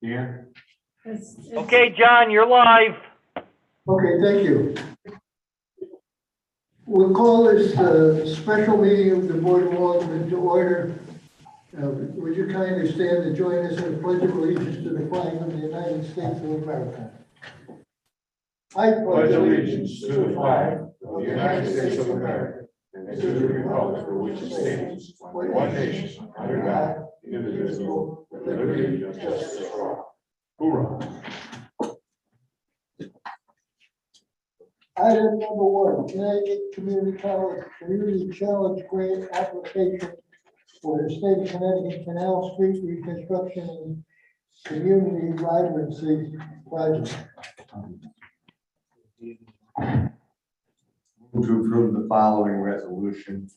Yeah. Okay, John, you're live. Okay, thank you. We'll call this special meeting of the Board of Aldermen to order. Would you kindly stand and join us in the Pledge of Allegiance to the flag of the United States of America? I Pledge allegiance to the flag of the United States of America and to the republic for which it stands, one nation, under God, indivisible, with liberty and justice for all. Hoorah. Item number one, Connecticut Community Challenge Grant application for the State of Connecticut Canal Street reconstruction and community vibrancy project. Move to approve the following resolution.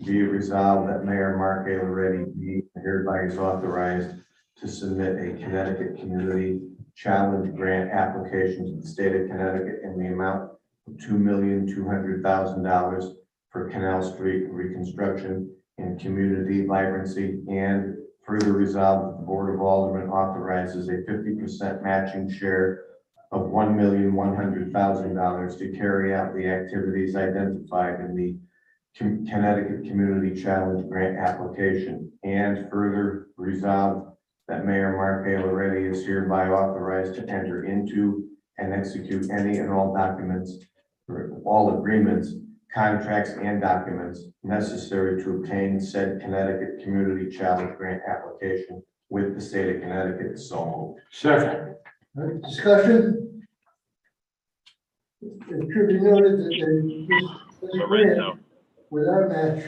Be it resolved that Mayor Mark A. Loretti be hereby is authorized to submit a Connecticut Community Challenge Grant application to the state of Connecticut in the amount of $2,200,000 for Canal Street reconstruction and community vibrancy, and further resolved that the Board of Aldermen authorizes a 50% matching share of $1,100,000 to carry out the activities identified in the Connecticut Community Challenge Grant application, and further resolved that Mayor Mark A. Loretti is hereby authorized to enter into and execute any and all documents or all agreements, contracts, and documents necessary to obtain said Connecticut Community Challenge Grant application with the state of Connecticut. So moved. Second. Discussion? It should be noted that this grant with our match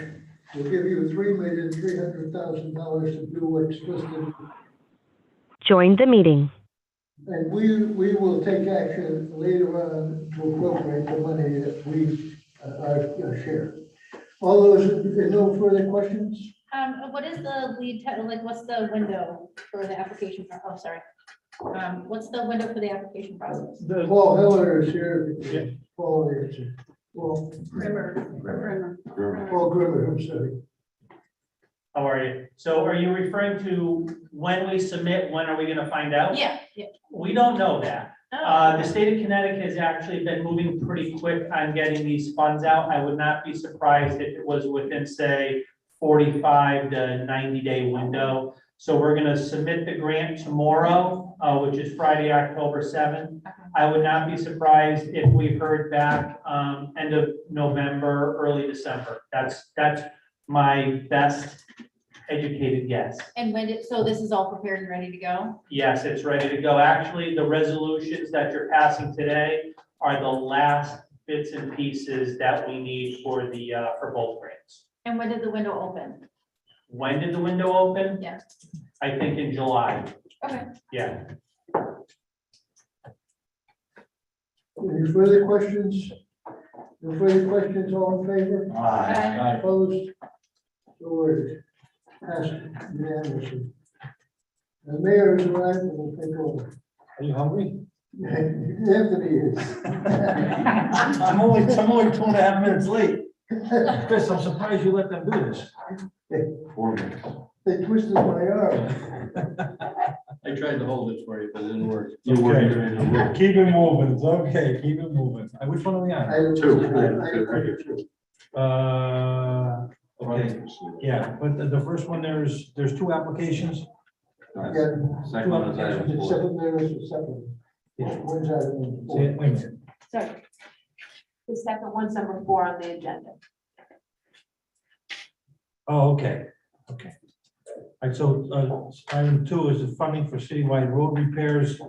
will give you $3,300,000 to do what's listed. Join the meeting. And we will take action later on to appropriate the money that we our share. All those, no further questions? What is the lead time, like, what's the window for the application, oh, sorry. What's the window for the application process? Paul Heller is here. Paul is, well, Grimmer. Paul Grimmer, I'm sorry. How are you? So are you referring to when we submit, when are we gonna find out? Yeah. We don't know that. Oh, The state of Connecticut has actually been moving pretty quick on getting these funds out. I would not be surprised if it was within, say, 45 to 90-day window. So we're gonna submit the grant tomorrow, which is Friday, October 7th. I would not be surprised if we heard back end of November, early December. That's my best educated guess. And so this is all prepared and ready to go? Yes, it's ready to go. Actually, the resolutions that you're passing today are the last bits and pieces that we need for the, for both grants. And when did the window open? When did the window open? Yeah. I think in July. Okay. Yeah. Any further questions? No further questions, all in favor? Aye. Opposed? So ordered. Passed unanimously. The mayor is arrived and will take over. Are you hungry? Anthony is. I'm only 2.5 minutes late. Chris, I'm surprised you let them do this. 4 minutes. They twisted my arm. I tried to hold it for you, but it didn't work. You weren't even in the room. Keep it moving, it's okay, keep it moving. Which one are we on? Item Two. Okay, yeah, but the first one, there's 2 applications. Yeah. Second one is item The 4. second, there is the second. Yeah. When's item Say it, four? wait a minute. Sorry. The second one's number 4 on the agenda. Oh, okay, okay. All right, so item 2 is the funding for citywide road repairs.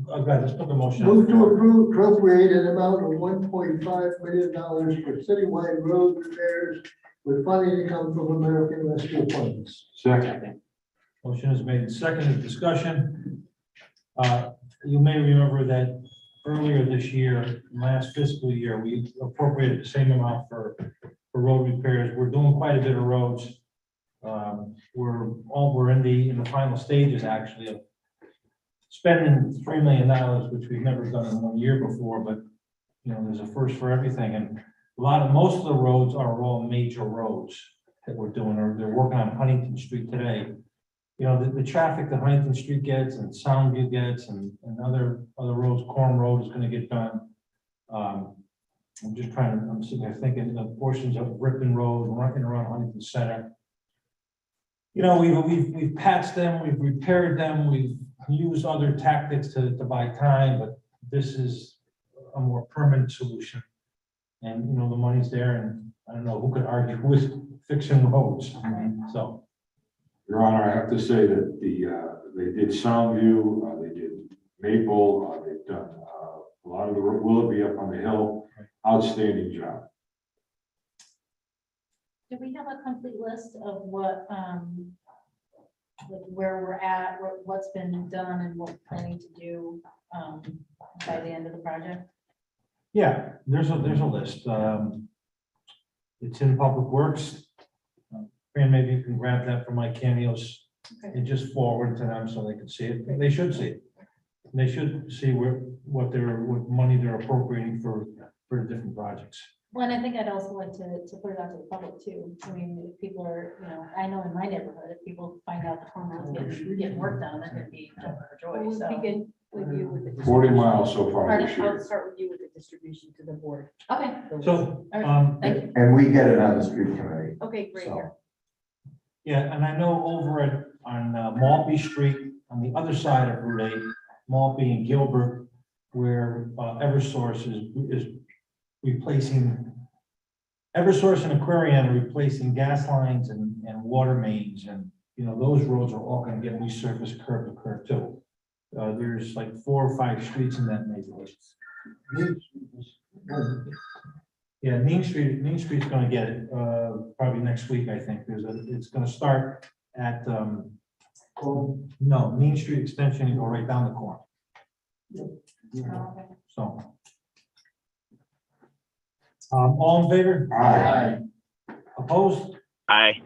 Okay, let's put the motion. Move to appropriate an amount of $1.5 million for citywide road repairs with funding to come from American Rescue Funds. Second. Motion is made and seconded. Discussion. You may remember that earlier this year, last fiscal year, we appropriated the same amount for road repairs. We're doing quite a bit of roads. We're in the final stages actually of spending $3 million, which we've never done in 1 year before, but you know, there's a first for everything. And most of the roads are all major roads that we're doing, or they're working on Huntington Street today. you know, the traffic that Huntington Street gets and Soundview gets and other roads, Corn Road is gonna get done. I'm just trying to, I'm sitting there thinking of portions of Ripon Road, running around Huntington Center. You know, we've patched them, we've repaired them, we've used other tactics to buy time, but this is a more permanent solution. And, you know, the money's there, and I don't know who could argue with fixing roads, so. Your Honor, I have to say that they did Soundview, they did Maple, they've done a lot of the Willoughby up on the hill. Outstanding job. Do we have a complete list of what, like where we're at, what's been done and what we're planning to do, by the end of the project? Yeah, there's a list. It's in Public Works. Fran, maybe you can grab that from my cameos Okay. and just forward it to them so they can see it. They should see it. They should see what money they're appropriating for different projects. Well, and I think I'd also like to put it out to the public too. I mean, if people are, you know, I know in my neighborhood, if people find out the corner is getting work done, they're gonna be jumping for joy, We'll so. begin with you with the. 40 miles so far this Pardon? year. I'll start with you with the distribution to the board. Okay, So, all right, thank you. And we get it on the street committee. Okay, great. So, yeah, and I know over on Maltby Street, on the other side of Route 8, Maltby and Gilbert, where Eversource is replacing, Eversource and Aquarian are replacing gas lines and water mains, and, you know, those roads are all gonna get resurfaced curb to curb too. There's like 4 or 5 streets in that neighborhood. Yeah, Main Street's gonna get it, probably next week, I think. It's gonna start at, no, Main Street Extension and go right down the corner, Oh, okay. so. All in favor? Aye. Opposed? Aye.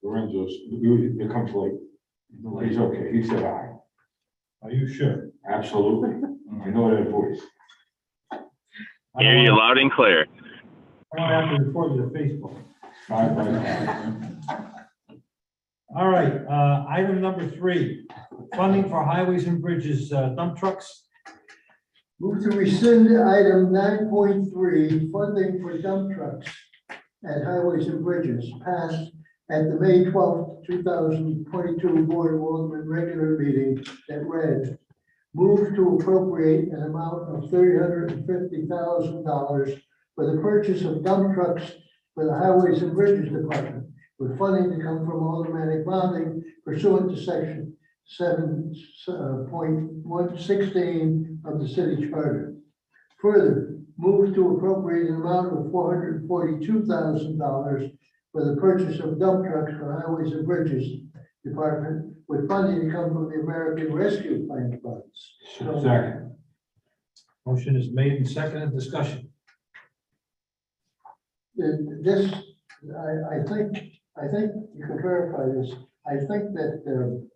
Lorenzo's, it comes late. He's okay. He said aye. Are you sure? Absolutely. I know that voice. I Hear don't you wanna- loud and clear. I don't have to report you to Facebook. 5 by 5. All right, item number 3, funding for highways and bridges, dump trucks. Move to rescind item 9.3, funding for dump trucks at highways and bridges, passed at the May 12th, 2022 Board of Aldermen regular meeting that read, move to appropriate an amount of $350,000 for the purchase of dump trucks for the Highways and Bridges Department, with funding to come from automatic bonding pursuant to section 7.116 of the city charter. Further, move to appropriate an amount of $442,000 for the purchase of dump trucks for Highways and Bridges Department, with funding to come from the American Rescue Plan funds. Second. Motion is made and seconded, discussion. This, I think you can verify this. I think that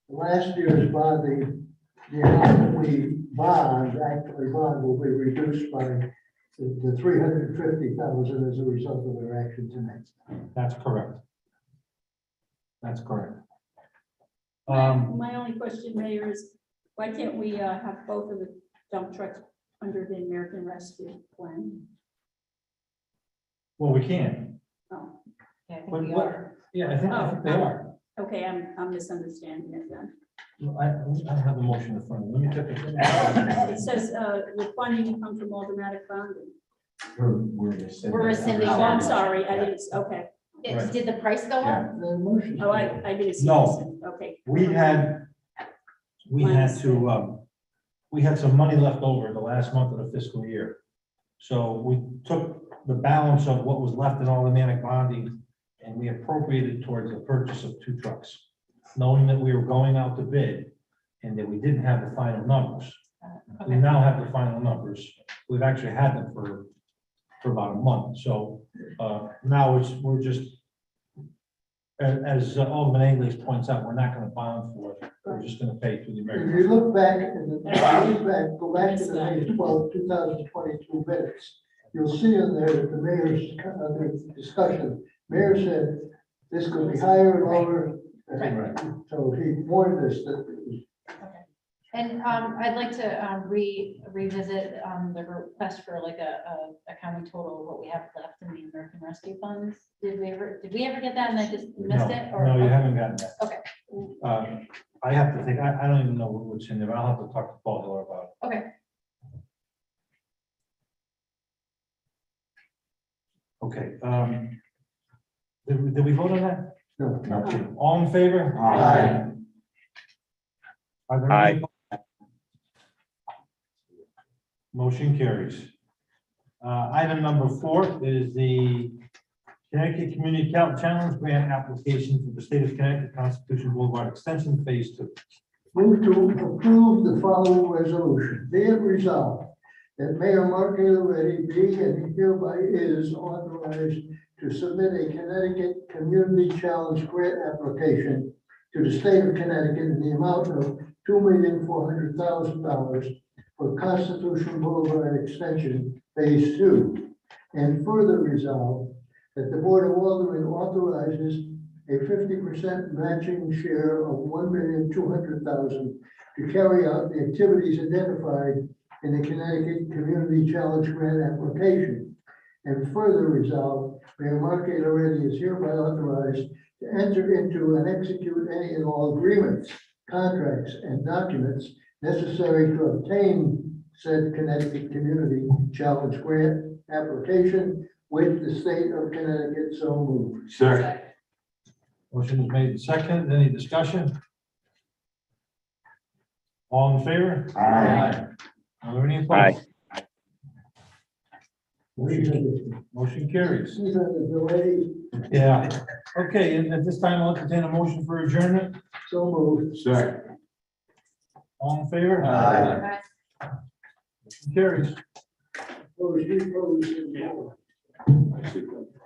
last year's bonding, the amount that we actually bond will be reduced by the 350,000 as a result of their action tonight. That's correct. That's correct. My only question, Mayor, is why can't we have both of the dump trucks under the American Rescue Plan? Well, we can. Oh, Yeah, I think But we what- are. Yeah, I think they are. okay, I'm misunderstanding it then. I have the motion in front of me. Let me check It it. says, with funding comes from automatic bonding. We're rescinding. Oh, I'm sorry, I didn't, okay. Did the price go up? The motion. Oh, I didn't see No. this. Okay. We had some money left over the last month of the fiscal year. So we took the balance of what was left in automatic bonding and we appropriated towards the purchase of 2 trucks, knowing that we were going out to bid and that we didn't have the final numbers. We Okay. now have the final numbers. We've actually had them for about a month. So now we're just, as Alderman English points out, we're not going to bond for it. We're just going to pay through the If American. you look back, go back to the May 12, 2022 minutes, you'll see in there that the mayor's discussion, mayor said This could be higher or lower. Right. So he warned us that it was. And I'd like to revisit the request for like a county total of what we have left in the American Rescue Funds. Did we ever get that and I just missed it? Or No, you haven't gotten that. Okay. I have to think, I don't even know what's in there, but I'll have to talk to Paul Hiller about it. Okay. Okay, did we vote on that? No. Okay, all in favor? Aye. Are there any? Motion carries. Item number 4 is the Connecticut Community Challenge Grant application for the State of Connecticut Constitution Boulevard Extension Phase 2. Move to approve the following resolution. Be it resolved that Mayor Mark Aileretti be and hereby is authorized to submit a Connecticut Community Challenge Grant application to the state of Connecticut in the amount of $2,400,000 for Constitution Boulevard Extension Phase 2. And further resolved that the Board of Aldermen authorizes a 50% matching share of $1,200,000 to carry out the activities identified in the Connecticut Community Challenge Grant application. And further resolved, Mayor Mark Aileretti is hereby authorized to enter into and execute any and all agreements, contracts, and documents necessary to obtain said Connecticut Community Challenge Grant application with the state of Connecticut. So moved. Second. Motion is made and seconded. Any discussion? All in favor? Aye. Are there any opposed? Motion carries. These are the delays. Yeah. Okay, and at this time, I'll entertain a motion for adjournment. So moved. Second. All in favor? Aye. Motion carries. Close, reclose, and more. I see that.